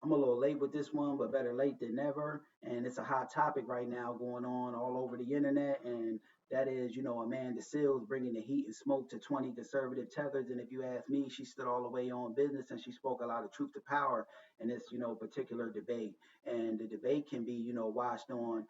I'm a little late with this one, but better late than never. And it's a hot topic right now going on all over the internet. And that is, AmandaSeales bringing the heat and smoke to 20 conservative tethers. And if you ask me, she stood all the way on business and she spoke a lot of truth to power in this, particular debate. And the debate can be, watched on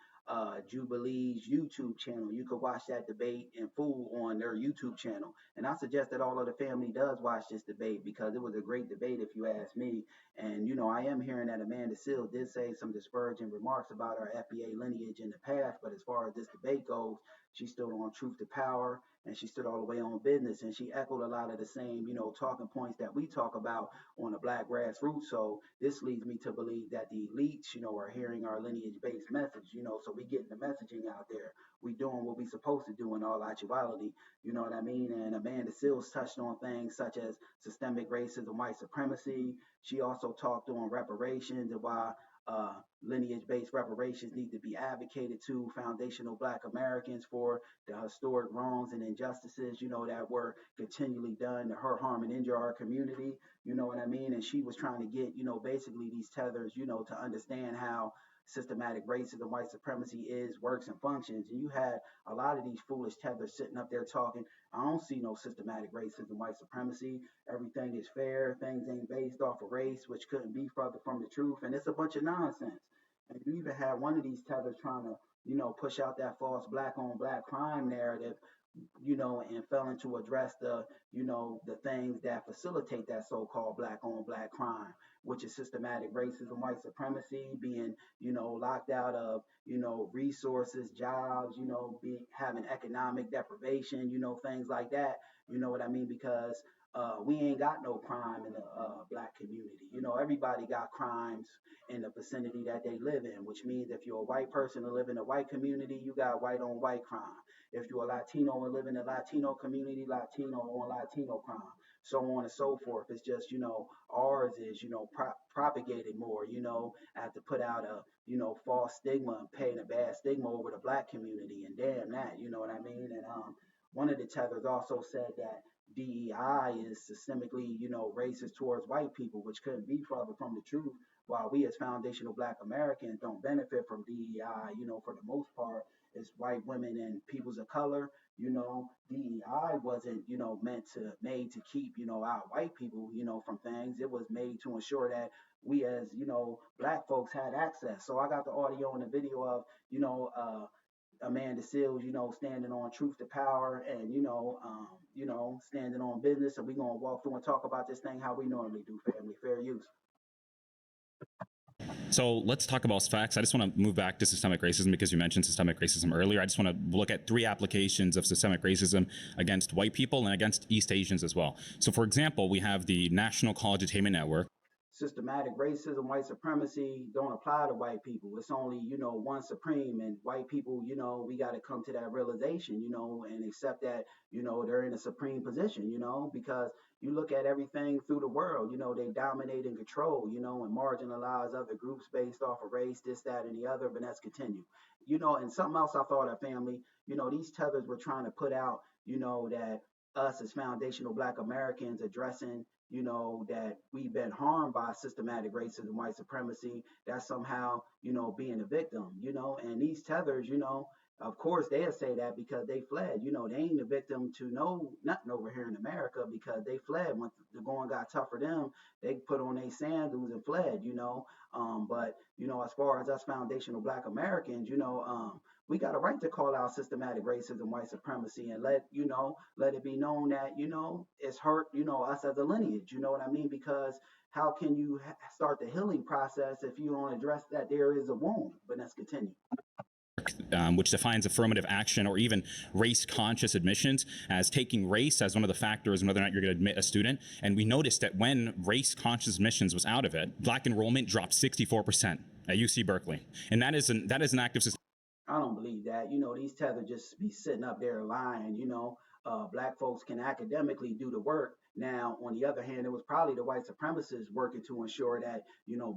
Jubilee's YouTube channel. You could watch that debate in full on their YouTube channel. And I suggest that all of the family does watch this debate because it was a great debate, if you ask me. And, I am hearing that AmandaSeales did say some disparaging remarks about our FBA lineage in the past. But as far as this debate goes, she stood on truth to power and she stood all the way on business. And she echoed a lot of the same, talking points that we talk about on the black grassroots. So this leads me to believe that the elites, are hearing our lineage based message, so we getting the messaging out there. We doing what we supposed to do in all actuality. You know what I mean? And AmandaSeales touched on things such as systemic racism, white supremacy. She also talked on reparations and why lineage-based reparations need to be advocated to foundational Black Americans for the historic wrongs and injustices, that were continually done to hurt, harm, and injure our community. You know what I mean? And she was trying to get, basically these tethers, to understand how systematic racism, white supremacy is, works, and functions. And you had a lot of these foolish tethers sitting up there talking, I don't see no systematic racism, white supremacy. Everything is fair. Things ain't based off of race, which couldn't be further from the truth. And it's a bunch of nonsense. And you even had one of these tethers trying to, push out that false black on black crime narrative, and failing to address the, the things that facilitate that so-called black on black crime, which is systematic racism, white supremacy, being, locked out of, resources, jobs, being having economic deprivation, things like that. You know what I mean? Because we ain't got no crime in the black community. Everybody got crimes in the vicinity that they live in, which means if you're a white person and live in a white community, you got white on white crime. If you're a Latino and live in a Latino community, Latino on Latino crime, so on and so forth. It's just, ours is, propagated more, have to put out a, false stigma and paint a bad stigma over the black community. And damn that, you know what I mean? And one of the tethers also said that DEI is systemically, racist towards white people, which couldn't be further from the truth. While we as foundational Black Americans don't benefit from DEI, for the most part, it's white women and peoples of color. DEI wasn't, made to keep, our white people, from things. It was made to ensure that we as, Black folks had access. So I got the audio and the video of, AmandaSeales, standing on truth to power and, standing on business. And we're going to walk through and talk about this thing how we normally do, family. Fair use. So let's talk about facts. I just want to move back to systemic racism because you mentioned systemic racism earlier. I just want to look at 3 applications of systemic racism against white people and against East Asians as well. So for example, we have the National College Attainment Network. Systematic racism, white supremacy don't apply to white people. It's only, one supreme, and white people, we got to come to that realization, and accept that, they're in a supreme position, because you look at everything through the world, they dominate and control, and marginalize other groups based off of race, this, that, and the other, but that's continue. And something else I thought of, family, these tethers were trying to put out, that us as foundational Black Americans addressing, that we've been harmed by systematic racism, white supremacy, that's somehow, being a victim, and these tethers, of course they'll say that because they fled, they ain't a victim to no nothing over here in America because they fled when the going got tough for them. They put on their sandals and fled, but as far as us foundational Black Americans, we got a right to call out systematic racism, white supremacy, and let it be known that it's hurt, us as a lineage. You know what I mean? Because how can you start the healing process if you don't address that there is a wound? But let's continue. Which defines affirmative action or even race-conscious admissions as taking race as one of the factors in whether or not you're going to admit a student. And we noticed that when race-conscious admissions was out of it, Black enrollment dropped 64% at UC Berkeley. And that is an active system. I don't believe that. These tethers just be sitting up there lying. Black folks can academically do the work Now, on the other hand, it was probably the white supremacists working to ensure that,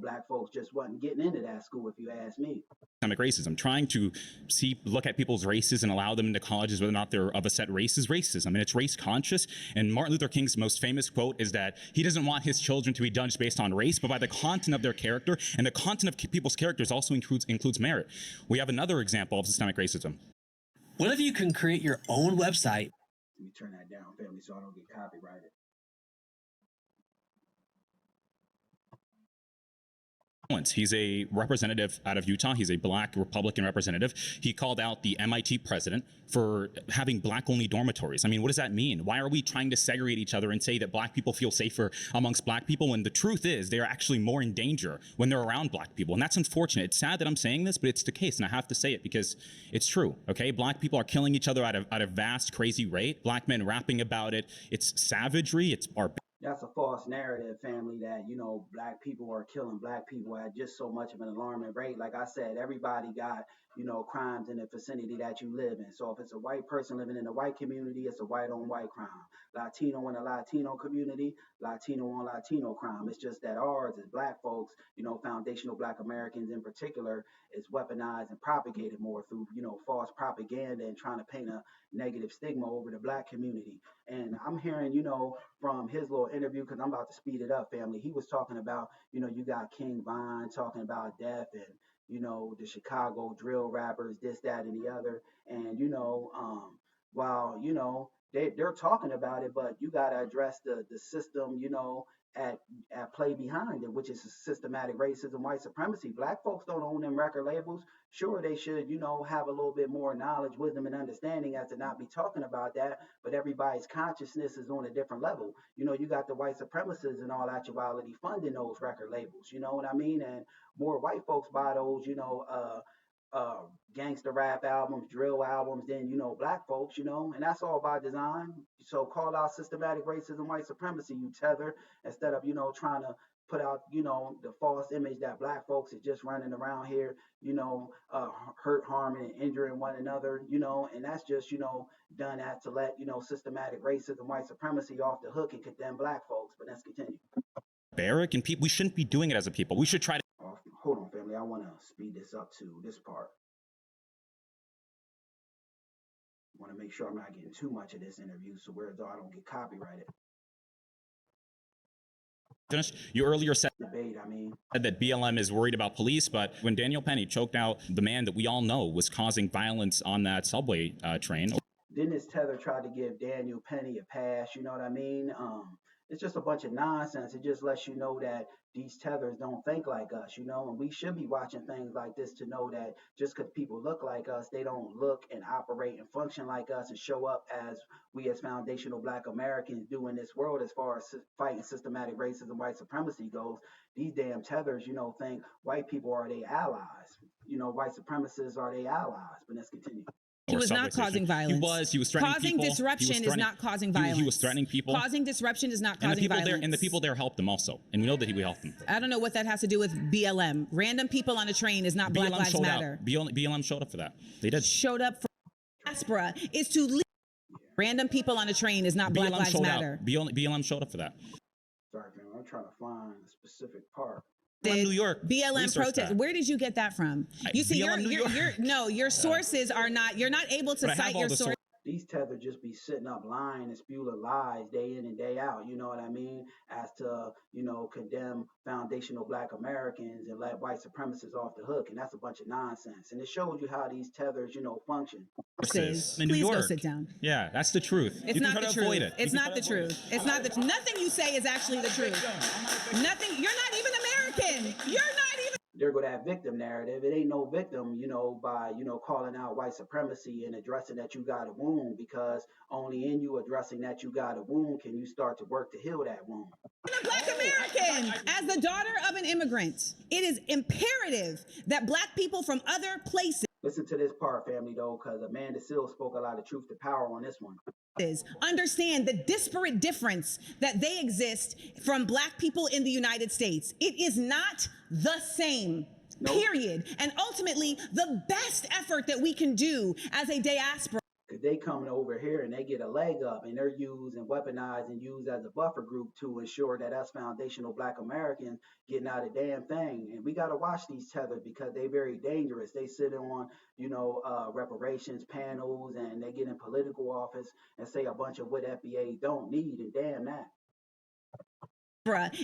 black folks just wasn't getting into that school, if you ask me. Systemic racism, trying to look at people's races and allow them into colleges whether or not they're of a set race is racism, and it's race conscious. And Martin Luther King's most famous quote is that he doesn't want his children to be judged based on race, but by the content of their character, and the content of people's characters also includes merit. We have another example of systemic racism. What if you can create your own website? Let me turn that down, family, so I don't get copyrighted. He's a representative out of Utah. He's a black Republican representative. He called out the MIT president for having black-only dormitories. I mean, what does that mean? Why are we trying to segregate each other and say that black people feel safer amongst black people when the truth is they are actually more in danger when they're around black people? And that's unfortunate. It's sad that I'm saying this, but it's the case, and I have to say it because it's true, okay? Black people are killing each other at a vast, crazy rate. Black men rapping about it. It's savagery. It's barbaric. That's a false narrative, family, that, black people are killing black people at just so much of an alarming rate. Like I said, everybody got, crimes in the vicinity that you live in. So if it's a white person living in a white community, it's a white on white crime. Latino in a Latino community, Latino on Latino crime. It's just that ours as black folks, foundational black Americans in particular, is weaponized and propagated more through, false propaganda and trying to paint a negative stigma over the black community. And I'm hearing, from his little interview, because I'm about to speed it up, family. He was talking about, you got King Von talking about death and, the Chicago drill rappers, this, that, and the other. And, while, they're talking about it, but you got to address the system, at play behind it, which is systematic racism, white supremacy. Black folks don't own them record labels. Sure, they should, have a little bit more knowledge, wisdom, and understanding as to not be talking about that, but everybody's consciousness is on a different level. You got the white supremacists in all actuality funding those record labels, you know what I mean? And more white folks buy those, gangster rap albums, drill albums than, black folks, and that's all by design. So call out systematic racism, white supremacy, you tether, instead of, trying to put out, the false image that black folks is just running around here, hurt, harming, and injuring one another, and that's just, done to let, systematic racism, white supremacy off the hook and condemn black folks. But let's continue. Barrack and people, we shouldn't be doing it as a people. We should try to. Hold on, family. I want to speed this up to this part. I want to make sure I'm not getting too much of this interview, so where I don't get copyrighted. You earlier said debate, that BLM is worried about police, but when Daniel Penny choked out the man that we all know was causing violence on that subway train. Then this tether tried to give Daniel Penny a pass, you know what I mean? It's just a bunch of nonsense. It just lets you know that these tethers don't think like us, and we should be watching things like this to know that just because people look like us, they don't look and operate and function like us and show up as we as foundational black Americans do in this world as far as fighting systematic racism, white supremacy goes. These damn tethers, think white people are their allies. White supremacists are their allies. But let's continue. He was not causing violence. He was threatening causing people. Disruption is not causing violence. He was threatening people. Causing disruption is not causing violence. And the people there helped him also. And we know that he helped them. I don't know what that has to do with BLM. Random people on a train is not Black Lives Matter. BLM showed up for that. They did. Showed up for diaspora is to leave. Random people on a train is not Black Lives Matter. BLM showed up for that. Sorry, man. I'm trying to find a specific part. New York. BLM protest. Where did you get that from? You see, your sources are not. You're not able to cite your sources. These tethers just be sitting up lying and spewing lies day in and day out, you know what I mean? As to, condemn foundational black Americans and let white supremacists off the hook. And that's a bunch of nonsense. And it shows you how these tethers, function. Please go sit down. Yeah, that's the truth. It's not the truth. It's not the truth. It's not the nothing you say is actually the truth. Nothing. You're not even American. You're not even. There go that victim narrative. It ain't no victim, by, calling out white supremacy and addressing that you got a wound, because only in you addressing that you got a wound can you start to work to heal that wound. I'm a black American. As the daughter of an immigrant, it is imperative that black people from other places. Listen to this part, family, though, because AmandaSeales spoke a lot of truth to power on this one. Understand the disparate difference that they exist from black people in the United States. It is not the same, period. And ultimately, the best effort that we can do as a diaspora. they coming over here and they get a leg up and they're used and weaponized and used as a buffer group to ensure that us foundational Black Americans getting out of damn thing. And we got to watch these tethers because they very dangerous. They sit on, reparations panels and they get in political office and say a bunch of what FBA don't need, and damn that.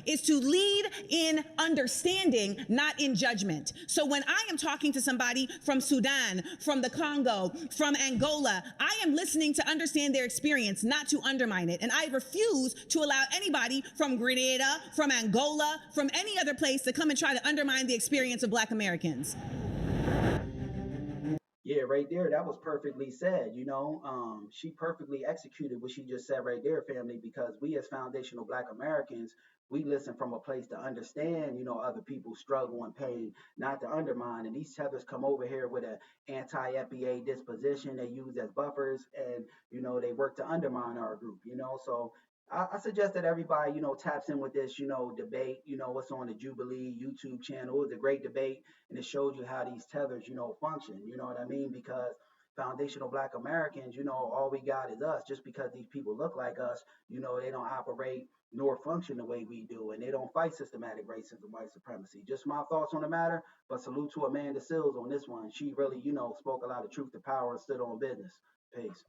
Is to lead in understanding, not in judgment. So when I am talking to somebody from Sudan, from the Congo, from Angola, I am listening to understand their experience, not to undermine it. And I refuse to allow anybody from Grenada, from Angola, from any other place to come and try to undermine the experience of Black Americans. Yeah, right there. That was perfectly said. She perfectly executed what she just said right there, family, because we as foundational Black Americans, we listen from a place to understand, other people's struggle and pain, not to undermine. And these tethers come over here with an anti-FBA disposition they use as buffers, and, they work to undermine our group. So I suggest that everybody, taps in with this, debate, what's on the Jubilee YouTube channel. It's a great debate, and it shows you how these tethers, function. You know what I mean? Because foundational Black Americans, all we got is us. Just because these people look like us, they don't operate nor function the way we do, and they don't fight systematic racism, white supremacy. Just my thoughts on the matter, but salute to AmandaSeales on this one. She really, spoke a lot of truth to power and stood on business. Peace.